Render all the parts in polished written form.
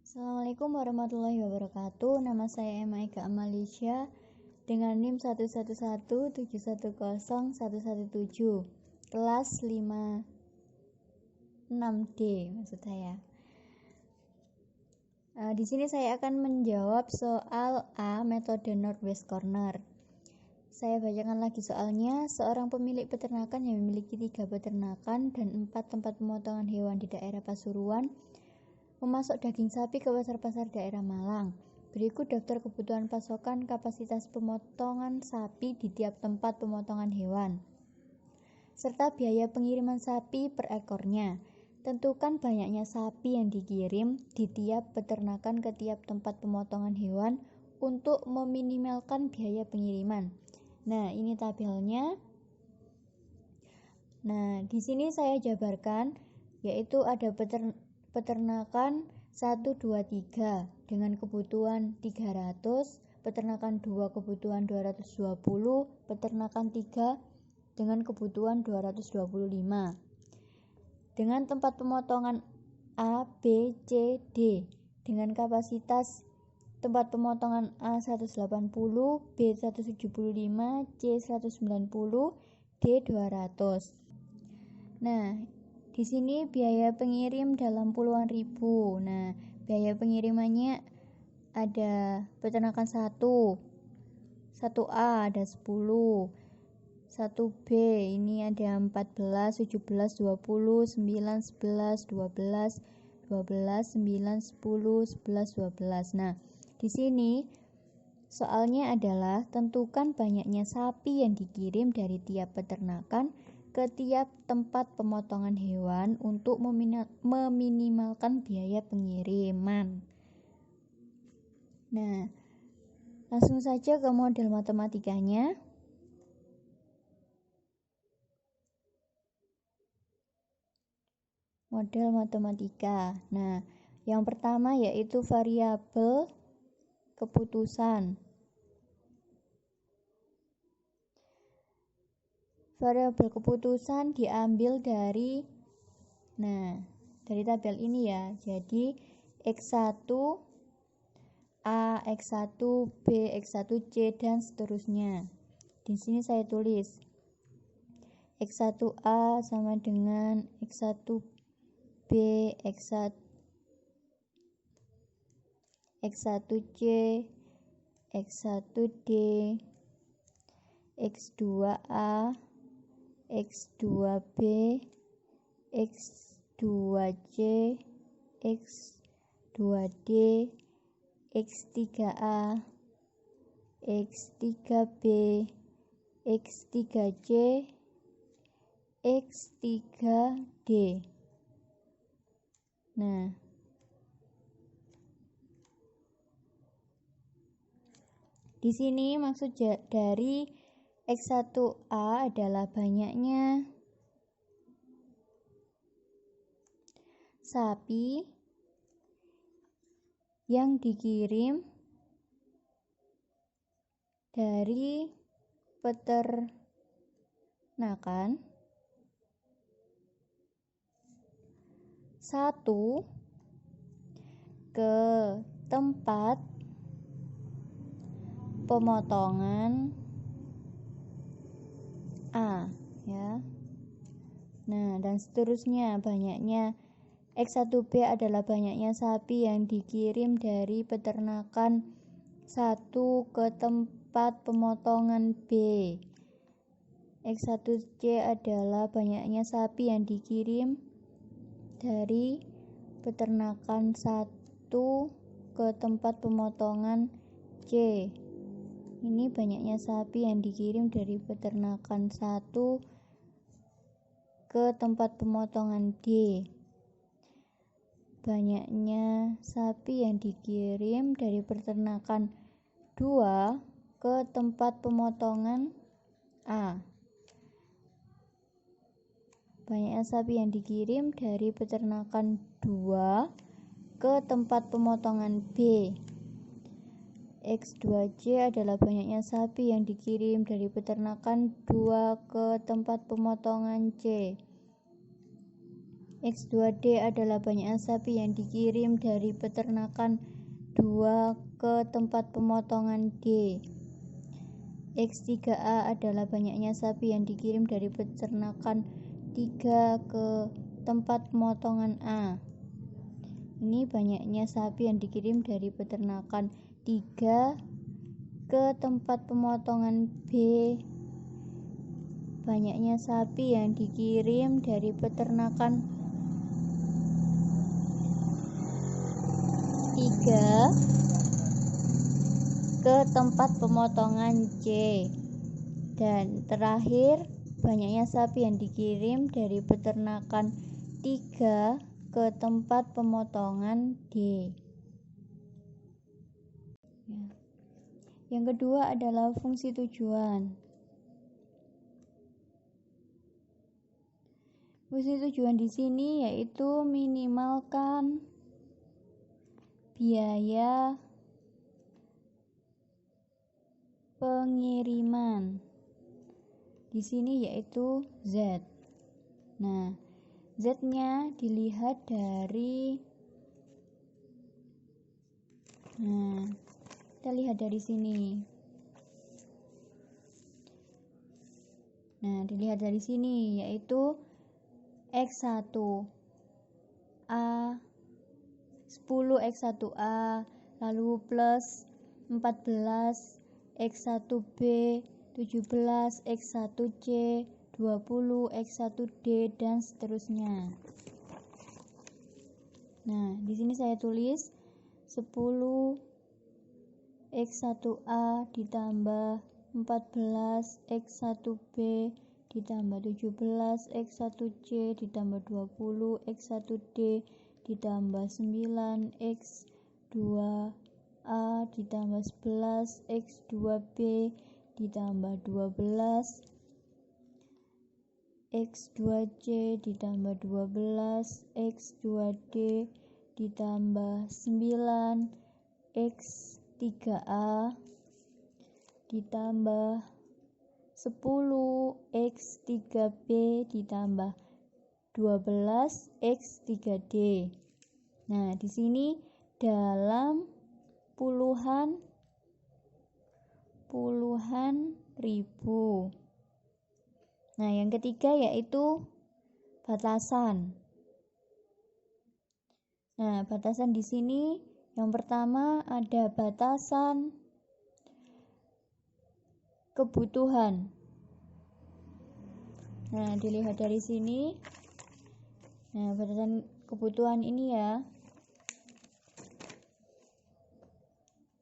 Assalamualaikum warahmatullahi wabarakatuh. Nama saya Emma Ega Amalisya dengan NIM 11171101117 kelas 56D maksud saya. Di sini saya akan menjawab soal A metode Northwest Corner. Saya bacakan lagi soalnya. Seorang pemilik peternakan yang memiliki 3 peternakan dan 4 tempat pemotongan hewan di daerah Pasuruan memasok daging sapi ke pasar-pasar daerah Malang. Berikut daftar kebutuhan pasokan kapasitas pemotongan sapi di tiap tempat pemotongan hewan, serta biaya pengiriman sapi per ekornya. Tentukan banyaknya sapi yang dikirim di tiap peternakan ke tiap tempat pemotongan hewan untuk meminimalkan biaya pengiriman. Nah, ini tabelnya. Nah, di sini saya jabarkan, yaitu ada peternakan 1, 2, 3 dengan kebutuhan 300, peternakan 2 kebutuhan 220, peternakan 3 dengan kebutuhan 225. Dengan tempat pemotongan A, B, C, D dengan kapasitas tempat pemotongan A 180, B 175, C 190, D 200. Nah, di sini biaya pengirim dalam puluhan ribu. Nah, biaya pengirimannya ada peternakan 1A ada 10, 1B ini ada 14, 17, 20, 9, 11, 12, 12, 9, 10, 11, 12. Nah, di sini soalnya adalah tentukan banyaknya sapi yang dikirim dari tiap peternakan ke tiap tempat pemotongan hewan untuk meminimalkan biaya pengiriman. Nah, langsung saja ke model matematikanya. Model matematika. Nah, yang pertama yaitu variabel keputusan. Variabel keputusan diambil dari tabel ini ya. Jadi X1 A, X1 B, X1 C dan seterusnya. Di sini saya tulis X1A sama dengan X1 B, X1 C, X1 D, X2A, X2B, X2C, X2D, X3A, X3B, X3C, X3D. Nah, di sini maksud dari X1A adalah banyaknya sapi yang dikirim dari peternakan 1 ke tempat pemotongan A ya. Nah, dan seterusnya banyaknya X1B adalah banyaknya sapi yang dikirim dari peternakan 1 ke tempat pemotongan B. X1C adalah banyaknya sapi yang dikirim dari peternakan 1 ke tempat pemotongan C. Ini banyaknya sapi yang dikirim dari peternakan 1 ke tempat pemotongan D. Banyaknya sapi yang dikirim dari peternakan 2 ke tempat pemotongan A. Banyaknya sapi yang dikirim dari peternakan 2 ke tempat pemotongan B. X2C adalah banyaknya sapi yang dikirim dari peternakan 2 ke tempat pemotongan C. X2D adalah banyaknya sapi yang dikirim dari peternakan 2 ke tempat pemotongan D. X3A adalah banyaknya sapi yang dikirim dari peternakan 3 ke tempat pemotongan A. Ini banyaknya sapi yang dikirim dari peternakan 3 ke tempat pemotongan B. Banyaknya sapi yang dikirim dari peternakan 3 ke tempat pemotongan C. Dan terakhir, banyaknya sapi yang dikirim dari peternakan 3 ke tempat pemotongan D. Yang kedua adalah fungsi tujuan. Fungsi tujuan di sini yaitu minimalkan biaya pengiriman. Di sini yaitu Z. Nah, Z-nya dilihat dari kita lihat dari sini. Nah, dilihat dari sini yaitu X1A 10 X1A lalu plus 14 X1B 17 X1C 20 X1D dan seterusnya. Nah, di sini saya tulis 10 X1A ditambah 14 X1B ditambah 17 X1C ditambah 20 X1D ditambah 9 X2A ditambah 11 X2B ditambah 12 X2C ditambah 12 X2D ditambah 9 X3A ditambah 10 X3B ditambah 12 X3D. Nah, di sini dalam puluhan ribu. Nah, yang ketiga yaitu batasan. Nah, batasan di sini yang pertama ada batasan kebutuhan. Nah, dilihat dari sini. Nah, batasan kebutuhan ini ya.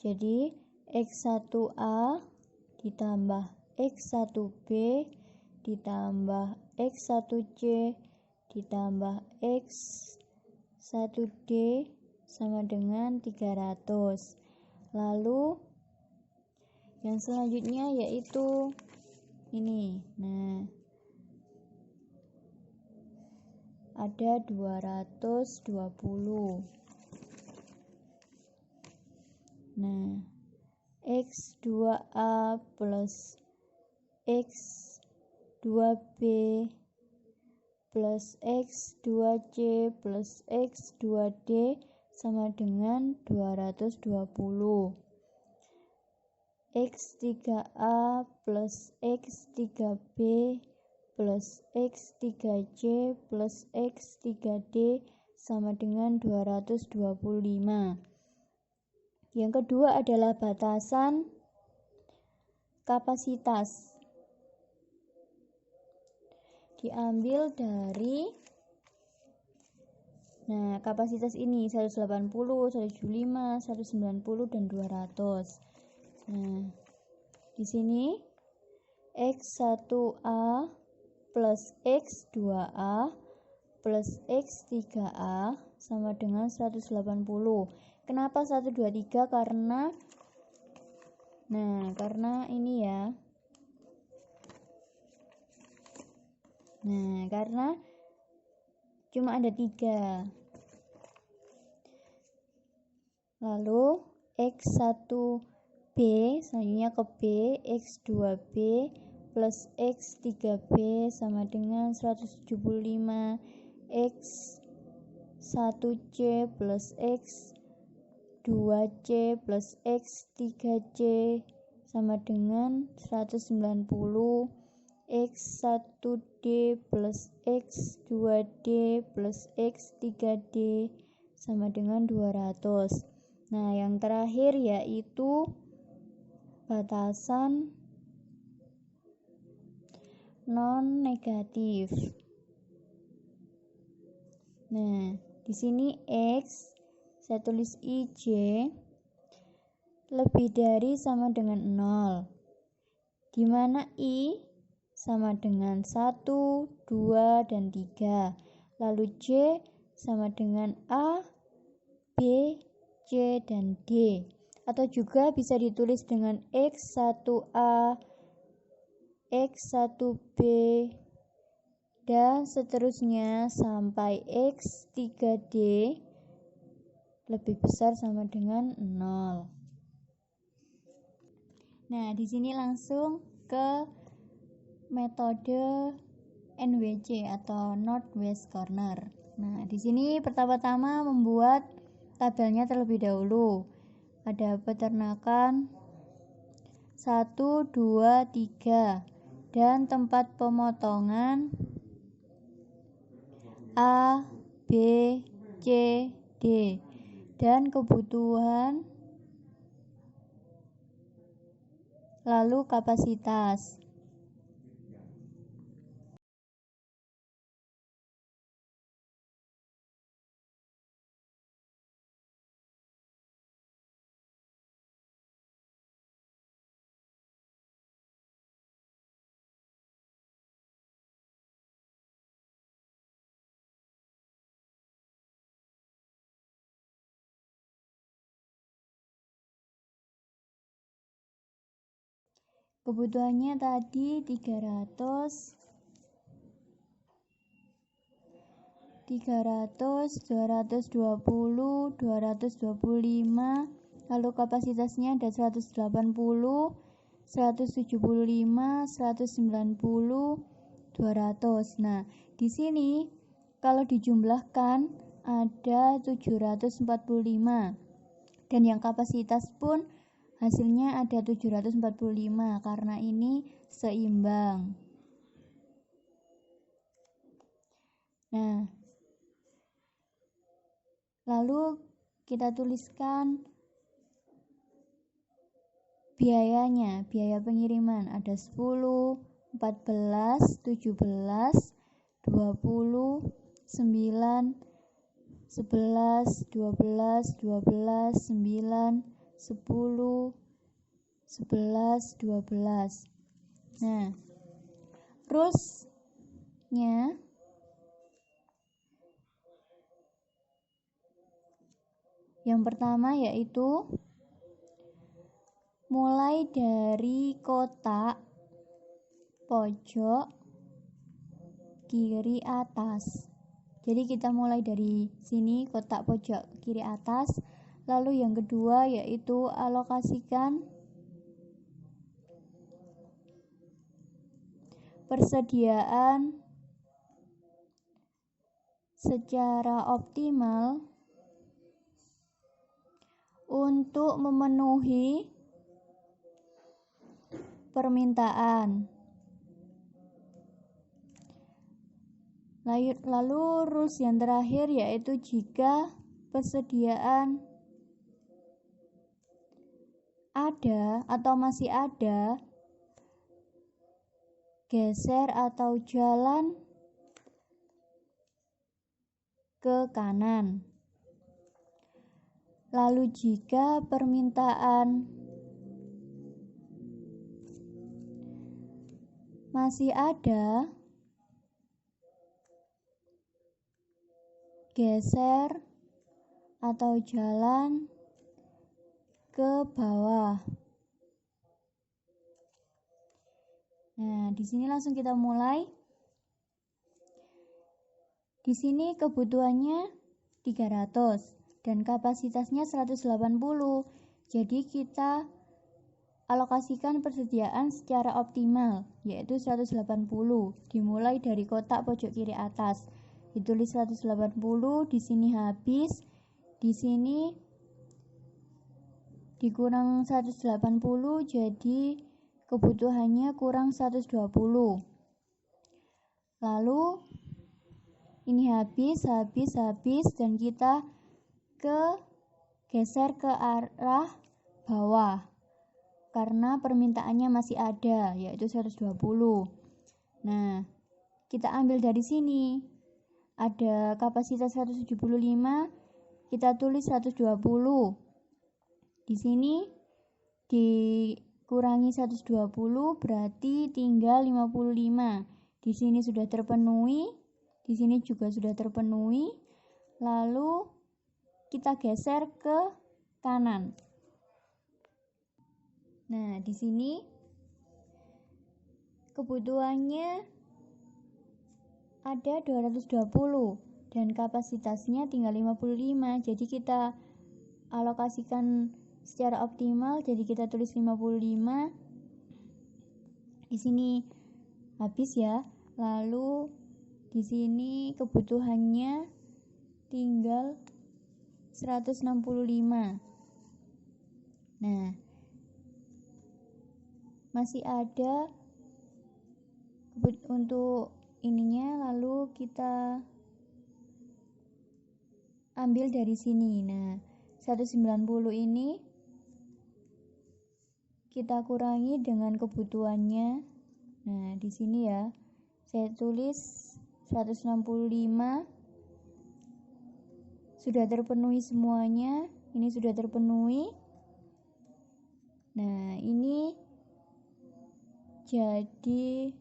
Jadi, X1A ditambah X1B ditambah X1C ditambah X1D sama dengan 300. Lalu yang selanjutnya yaitu ini. Nah, ada 220. Nah, X2A plus X2B plus X2C plus X2D sama dengan 220. X3A plus X3B plus X3C plus X3D sama dengan 225. Yang kedua adalah batasan kapasitas. Diambil dari kapasitas ini 180, 175, 190 dan 200. Nah, di sini X1A plus X2A plus X3A sama dengan 180. Kenapa 123? Karena ini ya. Nah, karena cuma ada 3. Lalu X1B selanjutnya ke B, X2B plus X3B sama dengan 175, X 1C plus X 2C plus X 3C sama dengan 190. X 1D plus X 2D plus X 3D sama dengan 200. Nah, yang terakhir yaitu batasan non negatif. Nah, di sini X saya tulis IJ lebih dari sama dengan 0, di mana I sama dengan 1, 2, dan 3. Lalu J sama dengan A, B, C, dan D. Atau juga bisa ditulis dengan X1A, X1B, dan seterusnya sampai X3D lebih besar sama dengan 0. Nah, di sini langsung ke metode NWC atau Northwest Corner. Nah, di sini pertama-tama membuat tabelnya terlebih dahulu. Ada peternakan 1, 2, 3 dan tempat pemotongan A, B, C, D dan kebutuhan lalu kapasitas. Kebutuhannya tadi 300, 220, 225, lalu kapasitasnya ada 180, 175, 190, 200. Nah, di sini kalau dijumlahkan ada 745 dan yang kapasitas pun hasilnya ada 745 karena ini seimbang. Nah, lalu kita tuliskan biayanya, biaya pengiriman ada 10, 14, 17, 20, 9, 11, 12, 12, 9, 10, 11, 12. Nah, rules-nya yang pertama yaitu mulai dari kotak pojok kiri atas. Jadi kita mulai dari sini kotak pojok kiri atas. Lalu yang kedua yaitu alokasikan persediaan secara optimal untuk memenuhi permintaan. Lalu rules yang terakhir yaitu jika persediaan ada atau masih ada, geser atau jalan ke kanan. Lalu jika permintaan masih ada, geser atau jalan ke bawah. Nah, di sini langsung kita mulai. Di sini kebutuhannya 300 dan kapasitasnya 180. Jadi kita alokasikan persediaan secara optimal, yaitu 180, dimulai dari kotak pojok kiri atas. ditulis 180, di sini habis, di sini dikurang 180, jadi kebutuhannya kurang 120. Lalu ini habis, dan kita geser ke arah bawah karena permintaannya masih ada, yaitu 120. Nah, kita ambil dari sini. Ada kapasitas 175, kita tulis 120. Di sini dikurangi 120 berarti tinggal 55. Di sini sudah terpenuhi, di sini juga sudah terpenuhi. Lalu kita geser ke kanan. Nah, di sini kebutuhannya ada 220 dan kapasitasnya tinggal 55. Jadi kita alokasikan secara optimal, jadi kita tulis 55. Di sini habis ya. Lalu di sini kebutuhannya tinggal 165. Nah, masih ada untuk ininya, lalu kita ambil dari sini. Nah, 190 ini kita kurangi dengan kebutuhannya. Nah, di sini ya, saya tulis 165 sudah terpenuhi semuanya. Ini sudah terpenuhi. Nah, ini jadi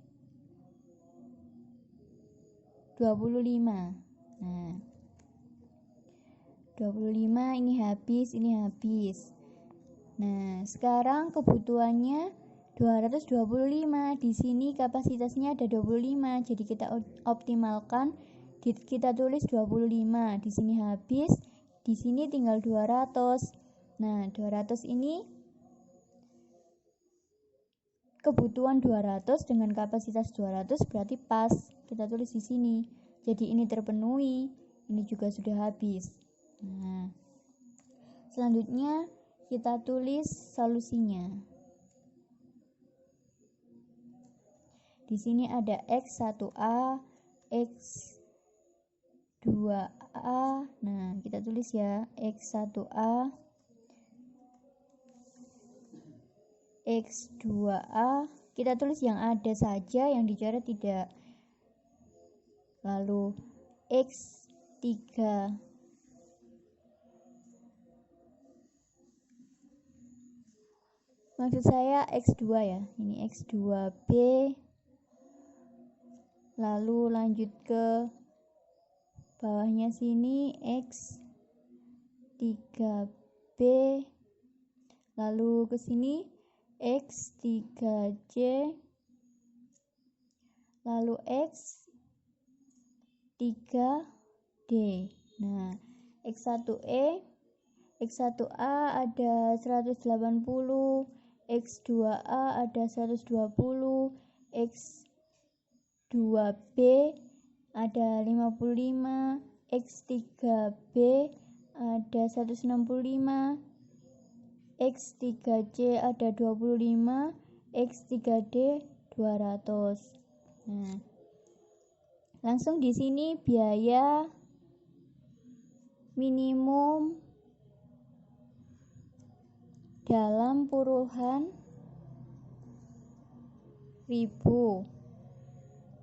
25. Nah, 25 ini habis, ini habis. Nah, sekarang kebutuhannya 225. Di sini kapasitasnya ada 25. Jadi kita optimalkan, kita tulis 25. Di sini habis, di sini tinggal 200. Nah, 200 ini kebutuhan 200 dengan kapasitas 200 berarti pas. Kita tulis di sini. Jadi ini terpenuhi, ini juga sudah habis. Nah, selanjutnya kita tulis solusinya. Di sini ada X1A, X2A. Nah, kita tulis ya, X1A, X2A. Kita tulis yang ada saja, yang dicoret tidak. Lalu X3, maksud saya X2 ya, ini X2B. Lalu lanjut ke bawahnya sini X3B. Lalu ke sini X3C. Lalu X3D. Nah, X1E, X1A ada 180, X2A ada 120, X2B ada 55, X3B ada 165, X3C ada 25, X3D 200. Nah, langsung di sini biaya minimum dalam puluhan ribu.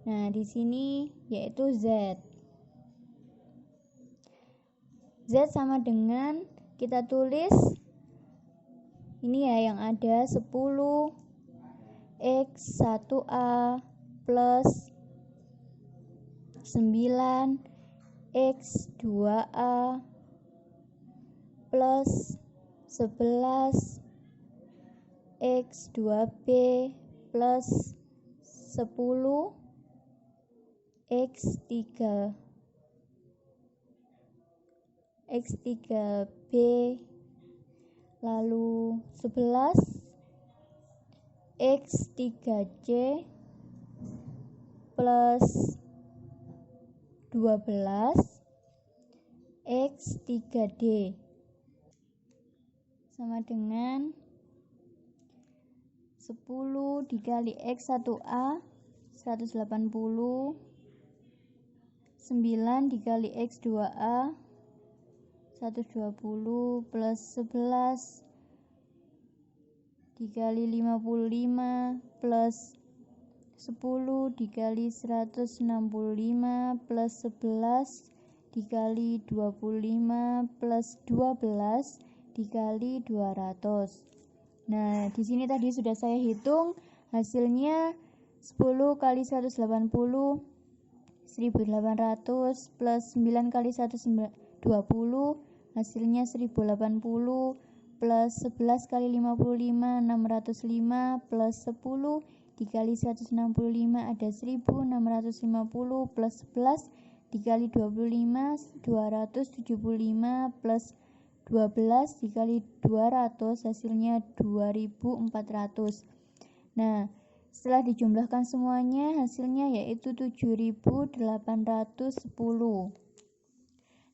Nah, di sini yaitu Z. Z sama dengan kita tulis ini ya, yang ada 10 X1A plus 9 X2A plus 11 X2B plus 10 X3B, lalu 11 X3C plus 12 X 3D sama dengan 10 dikali X 1A 180, 9 dikali X 2A 120 plus 11 dikali 55 plus 10 dikali 165 plus 11 dikali 25 plus 12 dikali 200. Nah, di sini tadi sudah saya hitung hasilnya 10 kali 180 1800 plus 9 kali 120 hasilnya 1080 plus 11 kali 55 605 plus 10 dikali 165 ada 1650 plus 11 dikali 25 275 plus 12 dikali 200 hasilnya 2400. Nah, setelah dijumlahkan semuanya hasilnya yaitu 7810.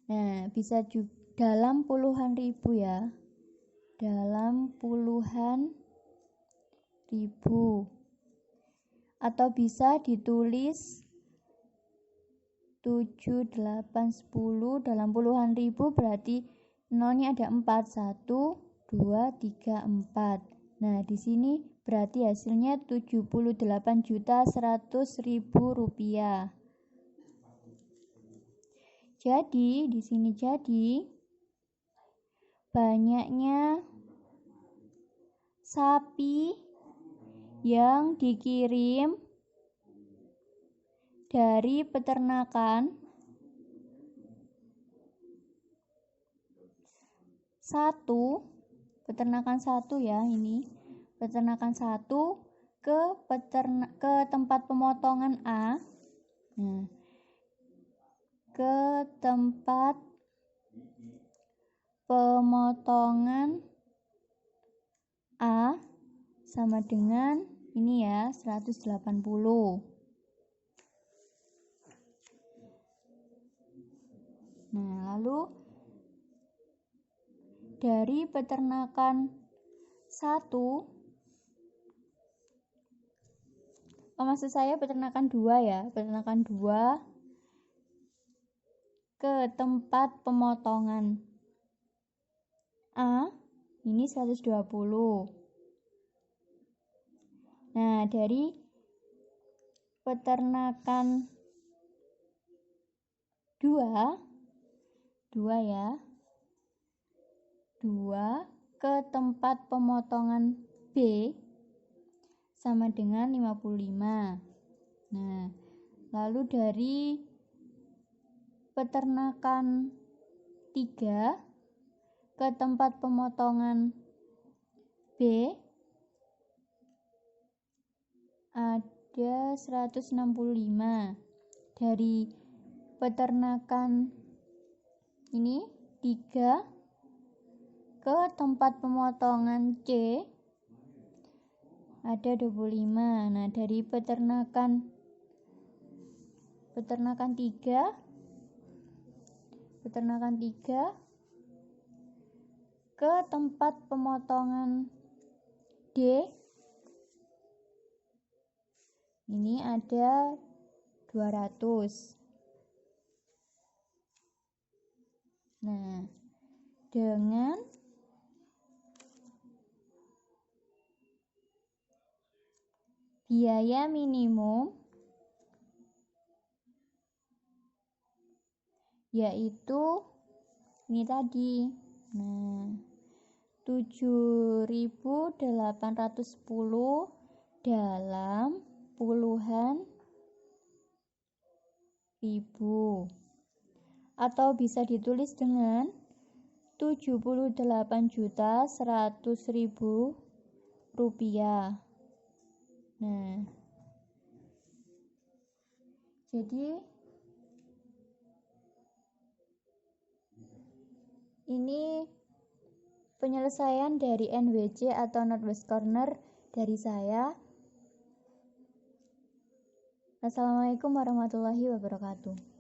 Nah, bisa juga dalam puluhan ribu ya. Dalam puluhan ribu. Atau bisa ditulis 7, 8, 10 dalam puluhan ribu berarti nolnya ada 4, 1, 2, 3, 4. Nah, di sini berarti hasilnya 78.100.000 rupiah. Jadi, di sini banyaknya sapi yang dikirim dari peternakan satu ya, ini peternakan satu ke tempat pemotongan A. Nah, ke tempat pemotongan A sama dengan ini ya 180. Nah, lalu dari peternakan 1 maksud saya peternakan 2 ya, peternakan 2 ke tempat pemotongan A ini 120. Nah, dari peternakan 2 ya, 2 ke tempat pemotongan B sama dengan 55. Nah, lalu dari peternakan 3 ke tempat pemotongan B ada 165. Dari peternakan ini 3 ke tempat pemotongan C ada 25. Nah, dari peternakan 3 ke tempat pemotongan D ini ada 200. Nah, dengan biaya minimum yaitu ini tadi. Nah, 7.810 dalam puluhan ribu. Atau bisa ditulis dengan 78.100.000 rupiah. Nah, jadi ini penyelesaian dari NWC atau Northwest Corner dari saya. Assalamualaikum warahmatullahi wabarakatuh.